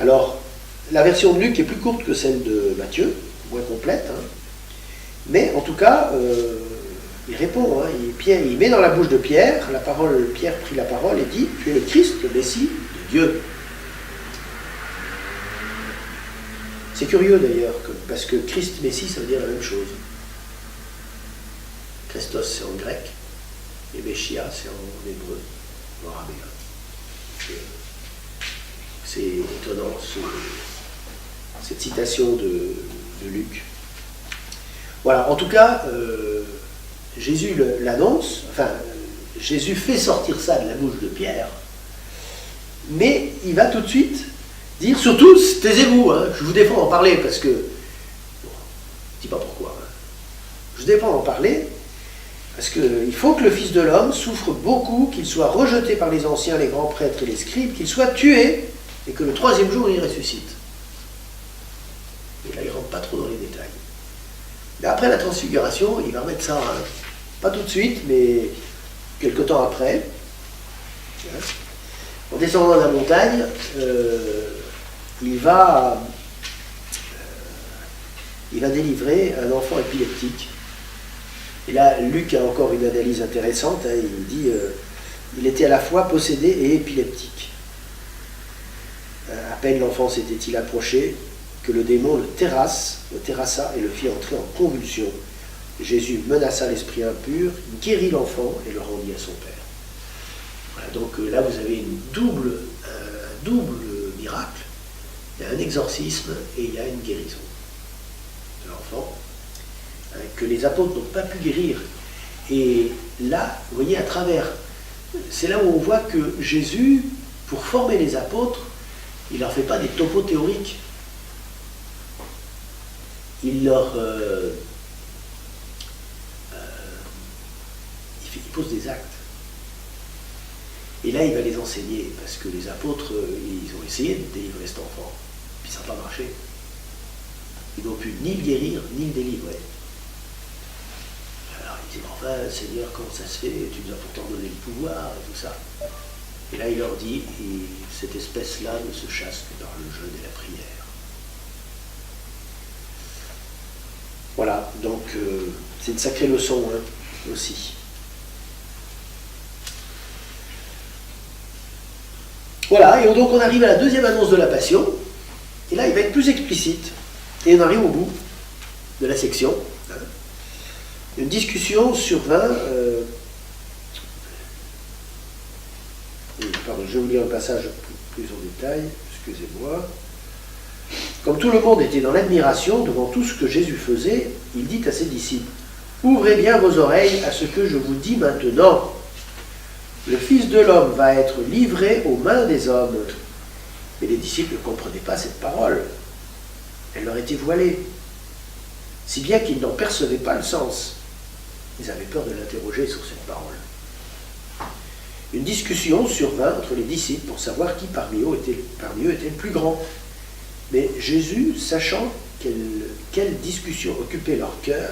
Alors, la version de Luc est plus courte que celle de Matthieu, moins complète. Hein. Mais en tout cas, il répond. Hein, il met dans la bouche de Pierre, Pierre prit la parole et dit, tu es le Christ, le Messie de Dieu. C'est curieux d'ailleurs, parce que Christ, Messie, ça veut dire la même chose. Christos, c'est en grec, et Meshia, c'est en hébreu, en araméen. C'est étonnant, cette citation de Luc. Voilà, en tout cas, Jésus l'annonce, enfin, Jésus fait sortir ça de la bouche de Pierre, mais il va tout de suite dire, surtout, taisez-vous, hein, je vous défends d'en parler, parce que, bon, je ne dis pas pourquoi, hein, je vous défends d'en parler, Parce qu'il faut que le Fils de l'homme souffre beaucoup, qu'il soit rejeté par les anciens, les grands prêtres et les scribes, qu'il soit tué, et que le troisième jour il ressuscite. Et là, il ne rentre pas trop dans les détails. Mais après la transfiguration, il va remettre ça, hein, pas tout de suite, mais quelque temps après. En descendant de la montagne, il va délivrer un enfant épileptique. Et là, Luc a encore une analyse intéressante. Hein, il dit il était à la fois possédé et épileptique. À peine l'enfant s'était-il approché que le démon le terrassa et le fit entrer en convulsion. Jésus menaça l'esprit impur, guérit l'enfant et le rendit à son père. Voilà, donc là, vous avez un double miracle. Il y a un exorcisme et il y a une guérison de l'enfant que les apôtres n'ont pas pu guérir. Et là, vous voyez, à travers, c'est là où on voit que Jésus, pour former les apôtres, il ne leur fait pas des topos théoriques. Il leur il pose des actes. Et là, il va les enseigner, parce que les apôtres, ils ont essayé de délivrer cet enfant, puis ça n'a pas marché. Ils n'ont pu ni le guérir, ni le délivrer. Alors il dit, enfin, Seigneur, comment ça se fait? Tu nous as pourtant donné le pouvoir et tout ça. Et là, il leur dit, cette espèce-là ne se chasse que par le jeûne et la prière. Voilà, donc c'est une sacrée leçon, hein, aussi. Voilà, et donc on arrive à la deuxième annonce de la Passion, et là il va être plus explicite, et on arrive au bout de la section. Hein. Une discussion survint, pardon, je vais vous lire un passage plus en détail, excusez-moi. Comme tout le monde était dans l'admiration devant tout ce que Jésus faisait, il dit à ses disciples, « Ouvrez bien vos oreilles à ce que je vous dis maintenant. Le Fils de l'homme va être livré aux mains des hommes. » Mais les disciples ne comprenaient pas cette parole. Elle leur était voilée, si bien qu'ils n'en percevaient pas le sens. Ils avaient peur de l'interroger sur cette parole. Une discussion survint entre les disciples pour savoir qui parmi eux était le plus grand. Mais Jésus, sachant quelle discussion occupait leur cœur,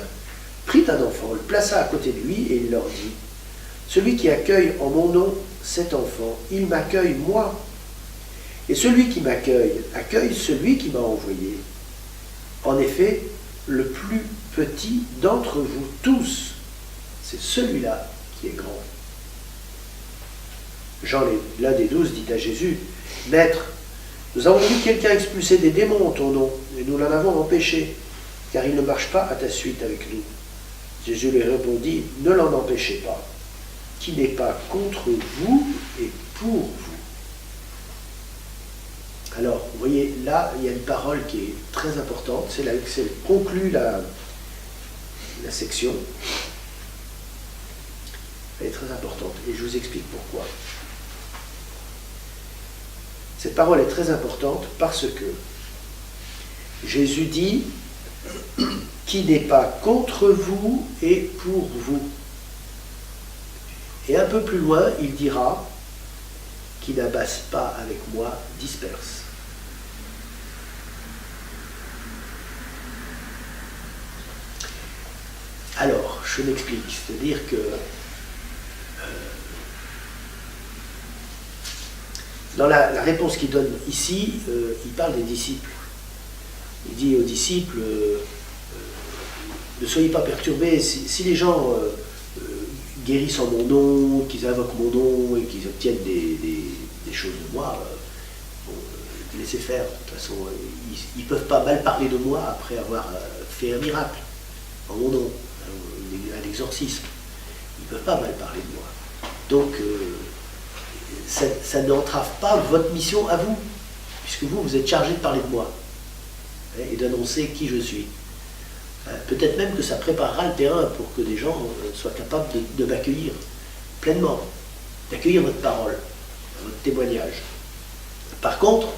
prit un enfant, le plaça à côté de lui et il leur dit, « Celui qui accueille en mon nom cet enfant, il m'accueille moi. Et celui qui m'accueille, accueille celui qui m'a envoyé. En effet, le plus petit d'entre vous tous, c'est celui-là qui est grand. » Jean, l'un des 12, dit à Jésus, « Maître, nous avons vu quelqu'un expulser des démons en ton nom, et nous l'en avons empêché, car il ne marche pas à ta suite avec nous. » Jésus lui répondit, « Ne l'en empêchez pas, qui n'est pas contre vous et pour vous. » Alors, vous voyez, là, il y a une parole qui est très importante, c'est là que conclut la section. Elle est très importante, et je vous explique pourquoi. Cette parole est très importante parce que Jésus dit « qui n'est pas contre vous et pour vous ». Et un peu plus loin, il dira « qui n'abasse pas avec moi disperse ». Alors, je m'explique, c'est-à-dire que dans la réponse qu'il donne ici, il parle des disciples. Il dit aux disciples, ne soyez pas perturbés, si les gens guérissent en mon nom, qu'ils invoquent mon nom et qu'ils obtiennent des choses de moi, laissez faire. De toute façon, ils ne peuvent pas mal parler de moi après avoir fait un miracle en mon nom, un exorcisme. Ils ne peuvent pas mal parler de moi. Donc, ça n'entrave pas votre mission à vous, puisque vous êtes chargé de parler de moi et d'annoncer qui je suis. Peut-être même que ça préparera le terrain pour que des gens soient capables de m'accueillir pleinement, d'accueillir votre parole, votre témoignage. Par contre,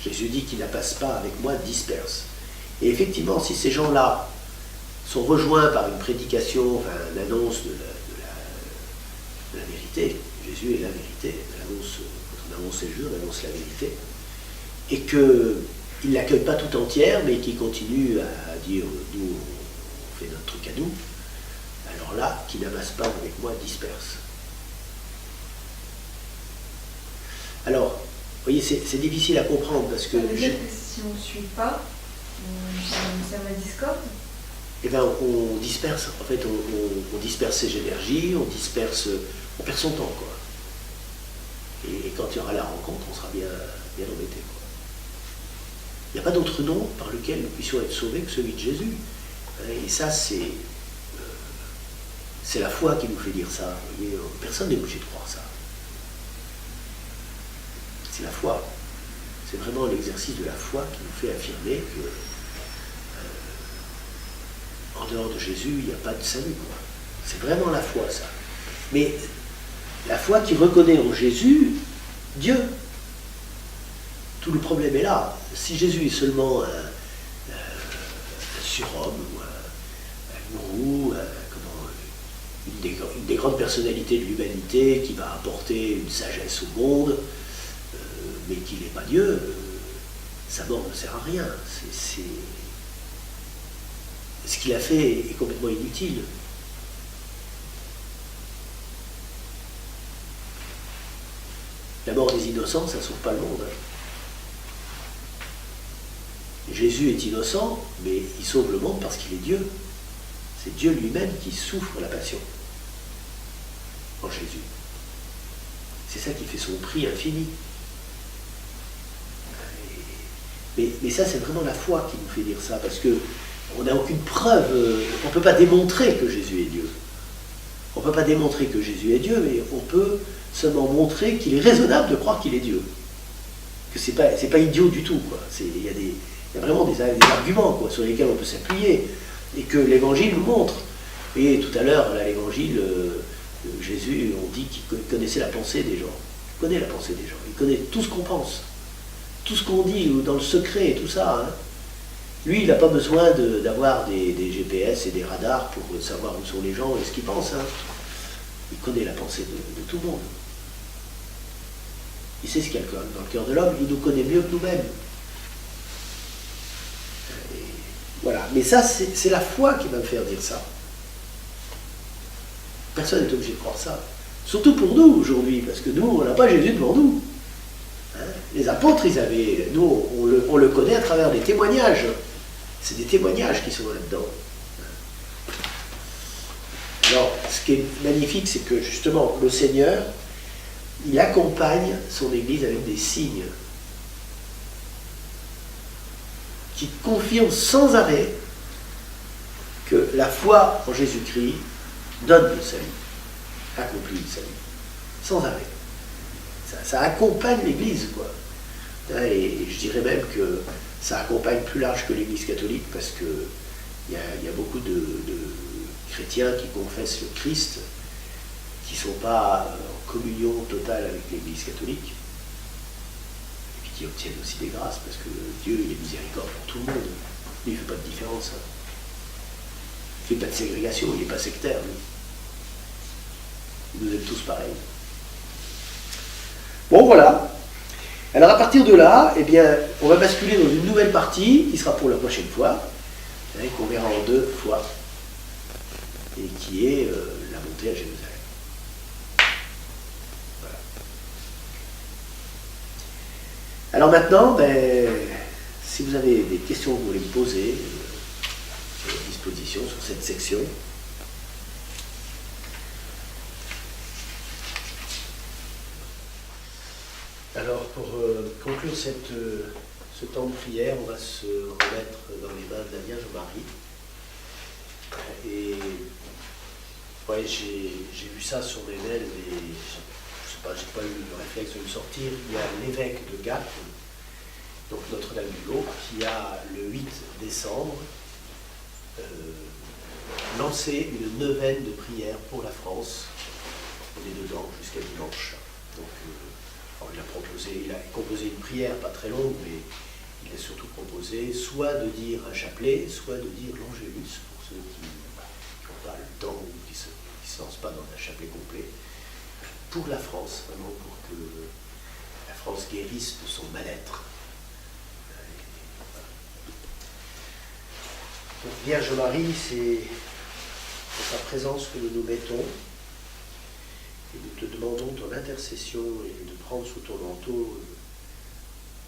Jésus dit qu'il n'abasse pas avec moi disperse. Et effectivement, si ces gens-là sont rejoints par une prédication, une annonce la vérité. Jésus est la vérité. Quand on annonce Jésus, on annonce la vérité. Et qu'il ne l'accueille pas tout entière, mais qu'il continue à dire nous, on fait notre truc à nous. Alors là, qui n'amasse pas avec moi disperse. Alors, vous voyez, c'est difficile à comprendre parce que. Ça veut dire que si on ne suit pas, ça me discorde. Eh bien, on disperse. En fait, on disperse ses énergies, on perd son temps, quoi. Et quand il y aura la rencontre, on sera bien embêté, quoi. Il n'y a pas d'autre nom par lequel nous puissions être sauvés que celui de Jésus. Et ça, c'est la foi qui nous fait dire ça. Vous voyez, personne n'est obligé de croire ça. C'est la foi. C'est vraiment l'exercice de la foi qui nous fait affirmer que en dehors de Jésus, il n'y a pas de salut, quoi. C'est vraiment la foi, ça. Mais la foi qui reconnaît en Jésus Dieu. Tout le problème est là. Si Jésus est seulement un surhomme, ou un gourou, une des grandes personnalités de l'humanité qui va apporter une sagesse au monde, mais qu'il n'est pas Dieu, sa mort ne sert à rien. Ce qu'il a fait est complètement inutile. La mort des innocents, ça ne sauve pas le monde. Jésus est innocent, mais il sauve le monde parce qu'il est Dieu. C'est Dieu lui-même qui souffre la passion en Jésus. C'est ça qui fait son prix infini. Mais ça, c'est vraiment la foi qui nous fait dire ça, parce qu'on n'a aucune preuve, on ne peut pas démontrer que Jésus est Dieu. On ne peut pas démontrer que Jésus est Dieu, mais on peut seulement montrer qu'il est raisonnable de croire qu'il est Dieu. Que c'est pas idiot du tout, quoi. Il y a vraiment des arguments, quoi, sur lesquels on peut s'appuyer, et que l'Évangile nous montre. Et tout à l'heure, là, l'Évangile, Jésus, on dit qu'il connaissait la pensée des gens. Il connaît la pensée des gens, il connaît tout ce qu'on pense. Tout ce qu'on dit dans le secret et tout ça, hein. Lui, il n'a pas besoin d'avoir des GPS et des radars pour savoir où sont les gens et ce qu'ils pensent. Hein. Il connaît la pensée de tout le monde. Il sait ce qu'il y a dans le cœur de l'homme, il nous connaît mieux que nous-mêmes. Voilà. Mais ça, c'est la foi qui va me faire dire ça. Personne n'est obligé de croire ça. Surtout pour nous aujourd'hui, parce que nous, on n'a pas Jésus devant nous. Hein? Les apôtres, nous, on le connaît à travers des témoignages. C'est des témoignages qui sont là-dedans. Alors, ce qui est magnifique, c'est que justement, le Seigneur, il accompagne son Église avec des signes qui confirment sans arrêt que la foi en Jésus-Christ donne le salut, accomplit le salut, sans arrêt. Ça accompagne l'Église, quoi. Et je dirais même que ça accompagne plus large que l'Église catholique, parce qu'il y a beaucoup de chrétiens qui confessent le Christ, qui ne sont pas en communion totale avec l'Église catholique, et puis qui obtiennent aussi des grâces, parce que Dieu, il est miséricorde pour tout le monde. Lui, il ne fait pas de différence. Hein. Il ne fait pas de ségrégation, il n'est pas sectaire, lui. Il nous aime tous pareil. Bon, voilà. Alors à partir de là, eh bien, on va basculer dans une nouvelle partie qui sera pour la prochaine fois, qu'on verra en 2 fois, et qui est la montée à Jérusalem. Voilà. Alors maintenant, si vous avez des questions que vous voulez me poser, j'ai à disposition sur cette section. Alors, pour conclure ce temps de prière, on va se remettre dans les mains de la Vierge Marie. Et ouais, j'ai vu ça sur mes mails, mais je sais pas, j'ai pas eu le réflexe de le sortir. Il y a l'évêque de Gap, donc Notre-Dame-du-Lot, qui a le 8 décembre lancé une neuvaine de prière pour la France. On est dedans jusqu'à dimanche. Donc, il a composé une prière pas très longue, mais il a surtout proposé soit de dire un chapelet, soit de dire l'Angélus, pour ceux qui n'ont pas le temps ou qui ne se lancent pas dans un chapelet complet. pour la France, vraiment pour que la France guérisse de son mal-être. Donc, Vierge Marie, c'est en ta présence que nous nous mettons et nous te demandons ton intercession et de prendre sous ton manteau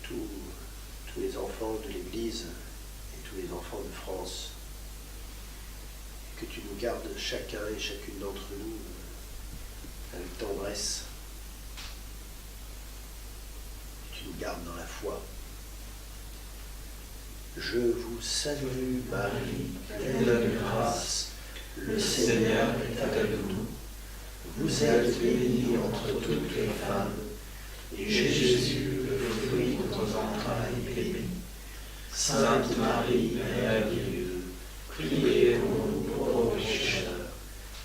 tous les enfants de l'Église et tous les enfants de France. Et que tu nous gardes chacun et chacune d'entre nous avec tendresse. Que tu nous gardes dans la foi. Je vous salue Marie, pleine de grâce, le Seigneur est avec vous. Vous êtes bénie entre toutes les femmes, et Jésus, le fruit de vos entrailles, est béni. Sainte Marie, Mère de Dieu, priez pour nous pauvres pécheurs,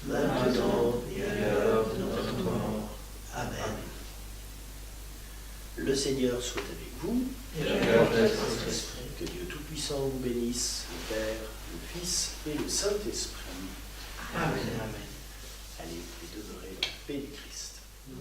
maintenant et à l'heure de notre mort. Amen. Le Seigneur soit avec vous, Et avec votre esprit. que Dieu Tout-Puissant vous bénisse, le Père, le Fils et le Saint-Esprit. Amen. Allez et demeurez dans la paix du Christ. Nous